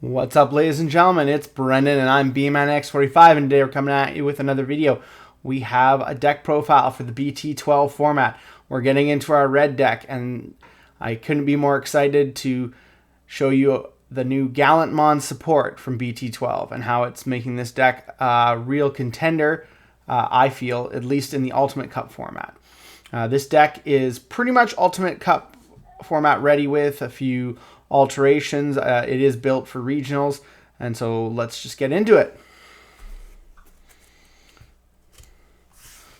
What's up, ladies and gentlemen? It's Brendan and I'm BManX45, and today we're coming at you with another video. We have a deck profile for the BT12 format. We're getting into our red deck, and I couldn't be more excited to show you the new Gallantmon support from BT12 and how it's making this deck a real contender, I feel, at least in the Ultimate Cup format. This deck is pretty much Ultimate Cup format ready with a few alterations. It is built for regionals, and so let's just get into it.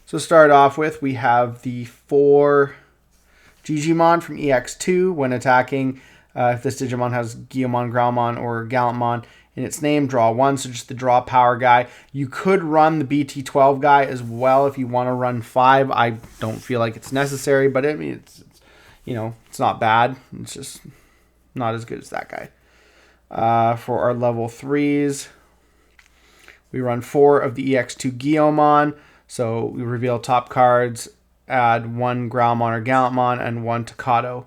So to start off with, we have the 4 Digimon from EX2. When attacking, if this Digimon has Guillemon, Growlmon, or Gallantmon in its name, draw 1, so just the draw power guy. You could run the BT12 guy as well if you want to run 5. I don't feel like it's necessary, but I mean, it's you know, it's not bad. It's just not as good as that guy. For our level 3s, we run 4 of the EX2 Guillemon. So we reveal top cards, add 1 Growlmon or Gallantmon, and 1 Takato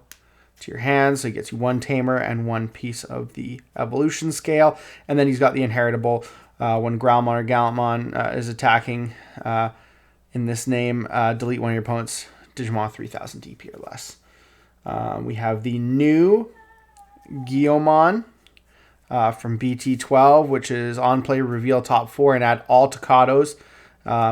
to your hands. So he gets you 1 Tamer and 1 piece of the evolution scale. And then he's got the inheritable. When Growlmon or Gallantmon is attacking in this name, delete one of your opponent's Digimon 3000 DP or less. We have the new Guillemon from BT12, which is on play, reveal top 4 and add all Takatos.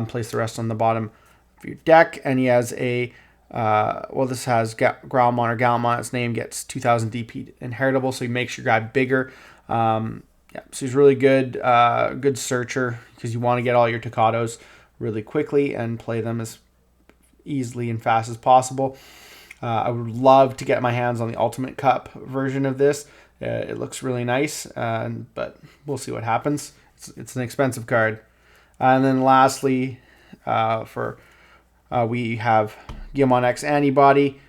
Place the rest on the bottom of your deck. And he has a, this has Growlmon or Gallantmon. Its name gets 2000 DP inheritable, so he makes your guy bigger. So he's really good, good searcher, because you want to get all your Takatos really quickly and play them as easily and fast as possible. I would love to get my hands on the Ultimate Cup version of this. It looks really nice, but we'll see what happens. It's an expensive card. And then lastly, we have Digimon X-Antibody.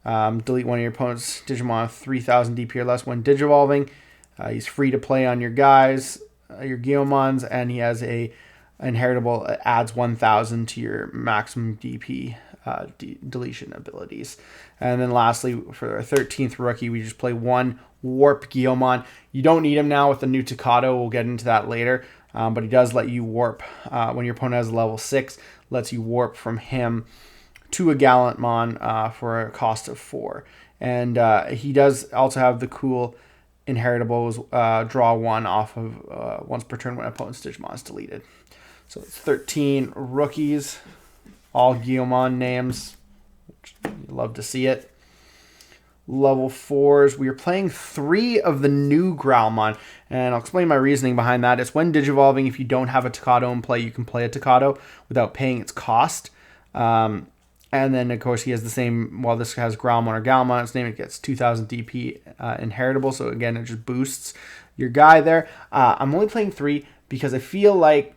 Delete one of your opponent's Digimon 3000 DP or less when digivolving. He's free to play on your guys, your Guillemons, and he has a inheritable. It adds 1000 to your maximum DP deletion abilities. And then lastly, for our 13th rookie, we just play 1 Warp Guillemon. You don't need him now with the new Takato. We'll get into that later. But he does let you warp when your opponent has a level 6, lets you warp from him to a Gallantmon for a cost of 4. And he does also have the cool inheritables, draw 1 off of once per turn when opponent's Digimon is deleted. So it's 13 rookies, all Guillemon names. You love to see it. Level 4s, we are playing 3 of the new Growlmon, and I'll explain my reasoning behind that. It's when digivolving, if you don't have a Takato in play, you can play a Takato without paying its cost. And then, of course, he has the same, while this has Growlmon or Gallantmon, its name, it gets 2000 DP inheritable, so again, it just boosts your guy there. I'm only playing 3 because I feel like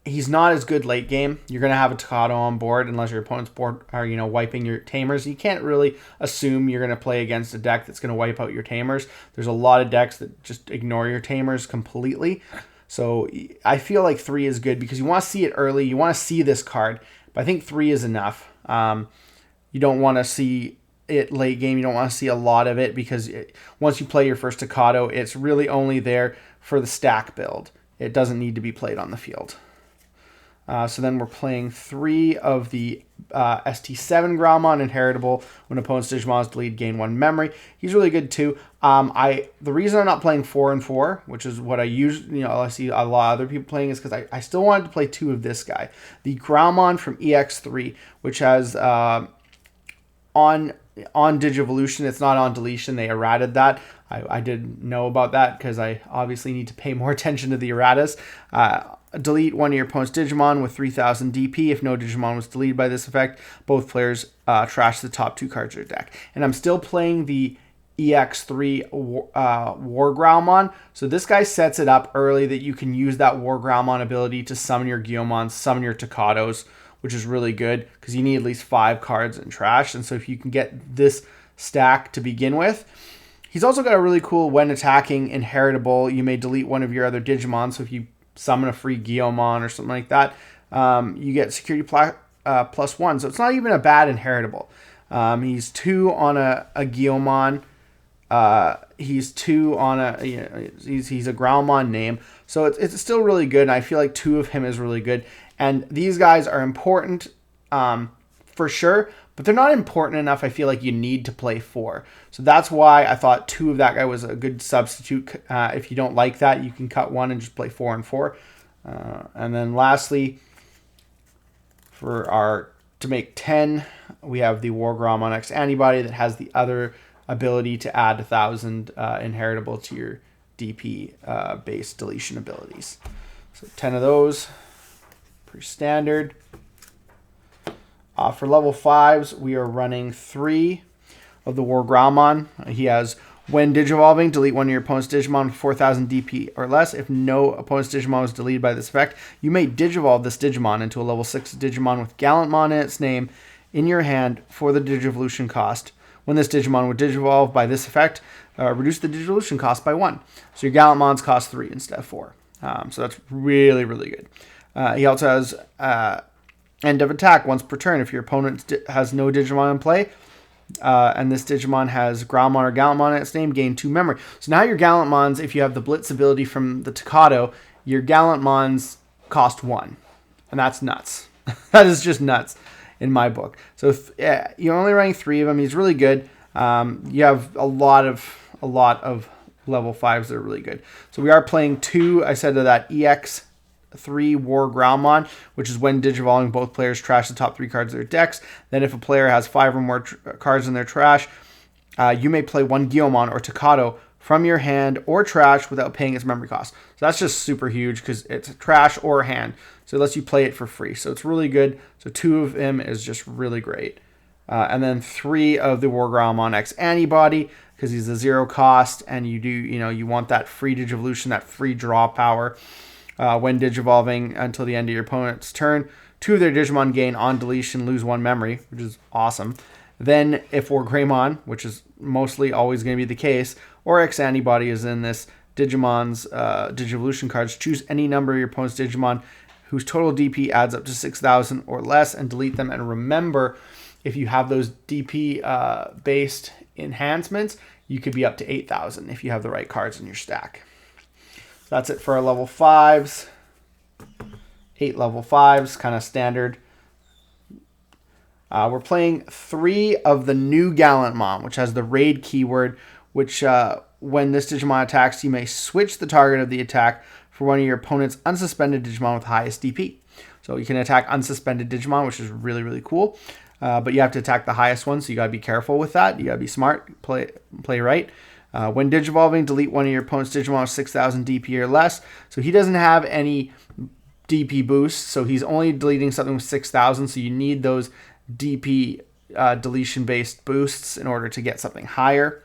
he's not as good late game. You're going to have a Takato on board unless your opponent's board are, wiping your Tamers. You can't really assume you're going to play against a deck that's going to wipe out your Tamers. There's a lot of decks that just ignore your Tamers completely. So I feel like 3 is good because you want to see it early. You want to see this card. But I think 3 is enough. You don't want to see it late game. You don't want to see a lot of it because once you play your first Takato, it's really only there for the stack build. It doesn't need to be played on the field. So then we're playing 3 of the ST7 Growlmon inheritable. When opponent's Digimon is deleted, gain 1 memory. He's really good too. The reason I'm not playing 4 and 4, which is what I usually, I see a lot of other people playing, is because I still wanted to play 2 of this guy. The Growlmon from EX3, which has on digivolution, it's not on deletion. They errated that. I didn't know about that because I obviously need to pay more attention to the erratas. Delete one of your opponent's Digimon with 3000 DP. If no Digimon was deleted by this effect, both players trash the top 2 cards of their deck. And I'm still playing the EX3 War Growlmon. So this guy sets it up early that you can use that War Growlmon ability to summon your Guillemons, summon your Takatos, which is really good because you need at least 5 cards in trash. And so if you can get this stack to begin with. He's also got a really cool when attacking inheritable. You may delete one of your other Digimon. So if you summon a free Guillemon or something like that, you get security +1. So it's not even a bad inheritable. He's 2 on a Guillemon. He's 2 on a, you know, he's a Growlmon name. So it's still really good. And I feel like 2 of him is really good. And these guys are important for sure, but they're not important enough. I feel like you need to play 4. So that's why I thought 2 of that guy was a good substitute. If you don't like that, you can cut 1 and just play 4 and 4. And then lastly, to make 10, we have the War Gromon X-Antibody that has the other ability to add 1,000 inheritable to your DP based deletion abilities. So 10 of those, pretty standard. For level 5s, we are running 3 of the War Gromon. He has, when digivolving, delete one of your opponent's Digimon with 4,000 DP or less. If no opponent's Digimon was deleted by this effect, you may digivolve this Digimon into a level 6 Digimon with Gallantmon in its name in your hand for the digivolution cost. When this Digimon would digivolve by this effect, reduce the digivolution cost by 1. So your Gallantmons cost 3 instead of 4. So that's really, really good. He also has end of attack once per turn. If your opponent has no Digimon in play, and this Digimon has Growlmon or Gallantmon in its name, gain 2 memory. So now your Gallantmons, if you have the Blitz ability from the Takato, your Gallantmons cost 1. And that's nuts. That is just nuts in my book. So you're only running 3 of them. He's really good. You have a lot of level 5s that are really good. So we are playing 2, I said, to that EX3 War Growlmon, which is when digivolving, both players trash the top 3 cards of their decks. Then if a player has 5 or more cards in their trash, you may play 1 Guiomon or Takato from your hand or trash without paying its memory cost. So that's just super huge because it's trash or hand. So it lets you play it for free. So it's really good. So 2 of him is just really great. And then 3 of the War Gromon X-Antibody, because he's a 0 cost, and you want that free digivolution, that free draw power. When digivolving until the end of your opponent's turn, 2 of their Digimon gain on deletion, lose 1 memory, which is awesome. Then if War Greymon, which is mostly always going to be the case, or X-Antibody is in this Digimon's digivolution cards, choose any number of your opponent's Digimon whose total DP adds up to 6,000 or less and delete them. And remember, if you have those DP based enhancements, you could be up to 8,000 if you have the right cards in your stack. So that's it for our level 5s. 8 level 5s, kind of standard. We're playing 3 of the new Gallantmon, which has the raid keyword, which when this Digimon attacks, you may switch the target of the attack for one of your opponent's unsuspended Digimon with highest DP. So you can attack unsuspended Digimon, which is really, really cool. But you have to attack the highest one, so you got to be careful with that. You got to be smart, play right. When digivolving, delete one of your opponent's Digimon with 6,000 DP or less. So he doesn't have any DP boosts, so he's only deleting something with 6,000, so you need those DP deletion-based boosts in order to get something higher.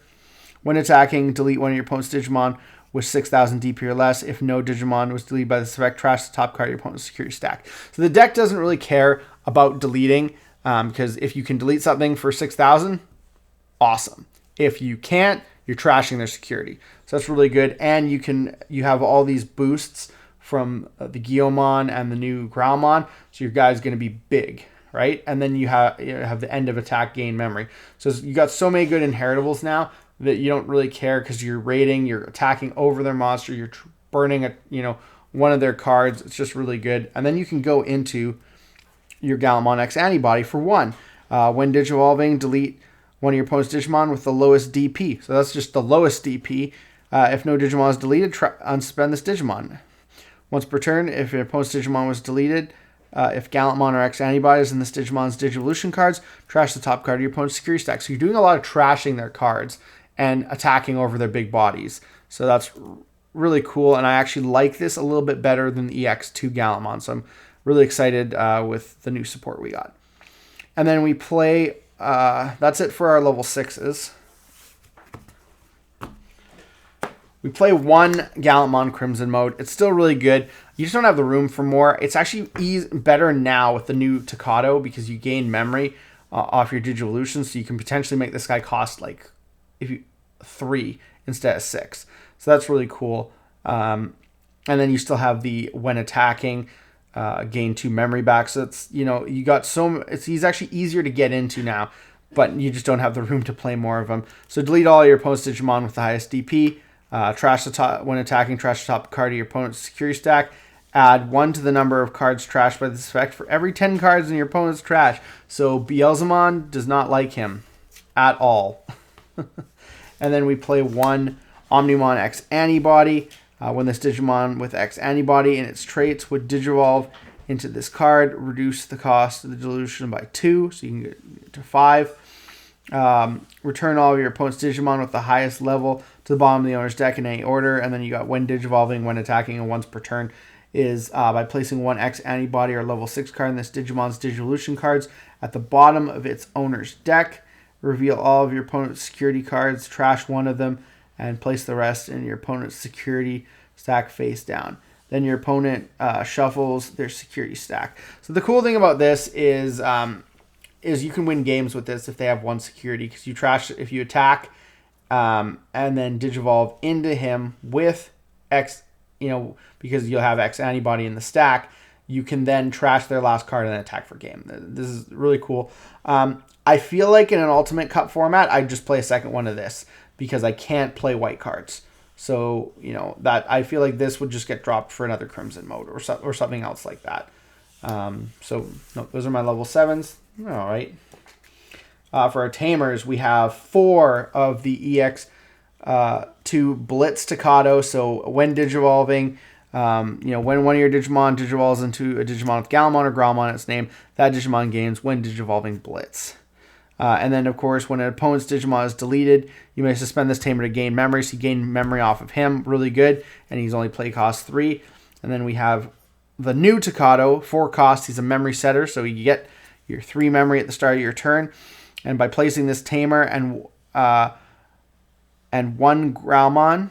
When attacking, delete one of your opponent's Digimon with 6,000 DP or less. If no Digimon was deleted by this effect, trash the top card of your opponent's security stack. So the deck doesn't really care about deleting, because if you can delete something for 6,000, awesome. If you can't, you're trashing their security. So that's really good. And you have all these boosts from the Guiomon and the new Growlmon, so your guy's going to be big, right? And then you have the end of attack gain memory. So you got so many good inheritables now that you don't really care, because you're raiding, you're attacking over their monster, you're burning one of their cards. It's just really good. And then you can go into your Gallantmon X-Antibody for 1. When digivolving, delete one of your opponent's Digimon with the lowest DP. So that's just the lowest DP. If no Digimon is deleted, unsuspend this Digimon. Once per turn, if your opponent's Digimon was deleted, if Gallantmon or X-Antibody is in this Digimon's digivolution cards, trash the top card of your opponent's security stack. So you're doing a lot of trashing their cards and attacking over their big bodies. So that's really cool, and I actually like this a little bit better than the EX2 Gallantmon. So I'm really excited with the new support we got. And then we play, that's it for our level 6s. We play 1 Gallantmon Crimson mode. It's still really good. You just don't have the room for more. It's actually better now with the new Takato, because you gain memory off your digivolution, so you can potentially make this guy cost 3 instead of 6. So that's really cool. And then you still have the when attacking, gain 2 memory back. So it's he's actually easier to get into now. but you just don't have the room to play more of them. So delete all your opponent's Digimon with the highest DP. Trash the top when attacking. Trash the top card of your opponent's security stack. Add 1 to the number of cards trashed by this effect for every 10 cards in your opponent's trash. So Beelzemon does not like him at all. And then we play 1 Omnimon X-Antibody. When this Digimon with X-Antibody and its traits would digivolve into this card, reduce the cost of the dilution by 2, so you can get to 5. Return all of your opponent's Digimon with the highest level to the bottom of the owner's deck in any order. And then you got when digivolving, when attacking, and once per turn is by placing 1 X-Antibody or level 6 card in this Digimon's digivolution cards at the bottom of its owner's deck. Reveal all of your opponent's security cards, trash 1 of them, and place the rest in your opponent's security stack face down. Then your opponent shuffles their security stack. So the cool thing about this is you can win games with this if they have 1 security, because you trash if you attack and then digivolve into him with X, because you'll have X-Antibody in the stack, you can then trash their last card and attack for game. This is really cool. I feel like in an Ultimate Cup format, I'd just play a second one of this because I can't play white cards. So, that I feel like this would just get dropped for another Crimson mode or something else like that. Those are my level 7s. All right. For our Tamers, we have 4 of the EX2 Blitz Takato. So when digivolving, when one of your Digimon digivolves into a Digimon with Gallantmon or Growlmon in its name, that Digimon gains when digivolving Blitz. And then, of course, when an opponent's Digimon is deleted, you may suspend this Tamer to gain memory. So you gain memory off of him. Really good. And he's only play cost 3. And then we have the new Takato, 4 cost. He's a memory setter. So you get your 3 memory at the start of your turn. And by placing this Tamer and 1 Growlmon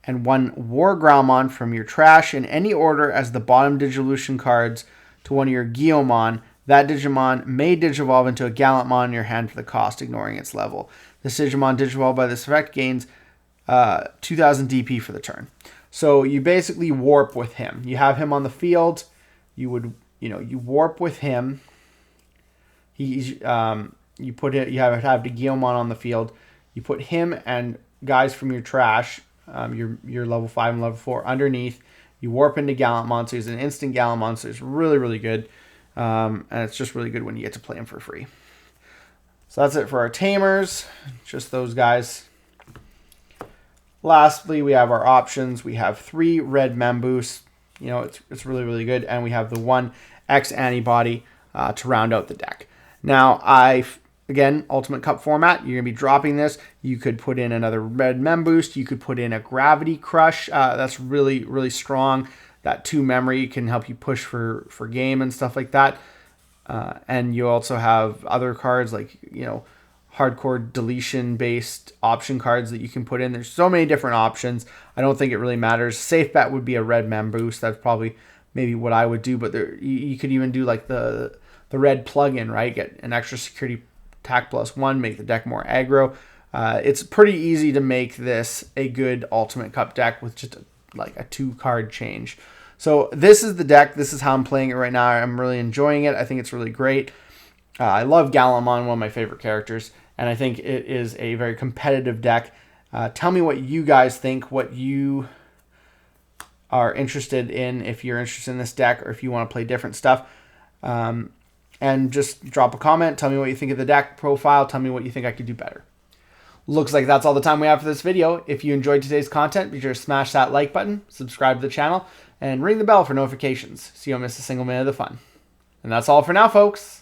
and 1 War Growlmon from your trash in any order as the bottom Digivolution cards to one of your Guillaumon, that Digimon may digivolve into a Gallantmon in your hand for the cost, ignoring its level. This Digimon digivolved by this effect gains 2,000 DP for the turn. So you basically warp with him. You have him on the field. You would, you warp with him. You have the Guillaumon on the field. You put him and guys from your trash, your level 5 and level 4 underneath. You warp into Gallantmon, so he's an instant Gallantmon, so it's really, really good. And it's just really good when you get to play him for free. So that's it for our Tamers. Just those guys. Lastly, we have our options. We have 3 Red Memboost. It's really, really good. And we have the 1 X-Antibody to round out the deck. Now, again, Ultimate Cup format, you're going to be dropping this. You could put in another Red Memboost. You could put in a Gravity Crush. That's really, really strong. That 2 memory can help you push for game and stuff like that. And you also have other cards like, hardcore deletion-based option cards that you can put in. There's so many different options. I don't think it really matters. Safe bet would be a Red Memboost. That's probably maybe what I would do. But you could even do like the red plugin, right? Get an extra security attack +1, make the deck more aggro. It's pretty easy to make this a good Ultimate Cup deck with just like a 2-card change. So this is the deck. This is how I'm playing it right now. I'm really enjoying it. I think it's really great. I love Gallantmon, one of my favorite characters, and I think it is a very competitive deck. Tell me what you guys think, what you are interested in, if you're interested in this deck or if you want to play different stuff. And just drop a comment. Tell me what you think of the deck profile. Tell me what you think I could do better. Looks like that's all the time we have for this video. If you enjoyed today's content, be sure to smash that like button, subscribe to the channel, and ring the bell for notifications so you don't miss a single minute of the fun. And that's all for now, folks.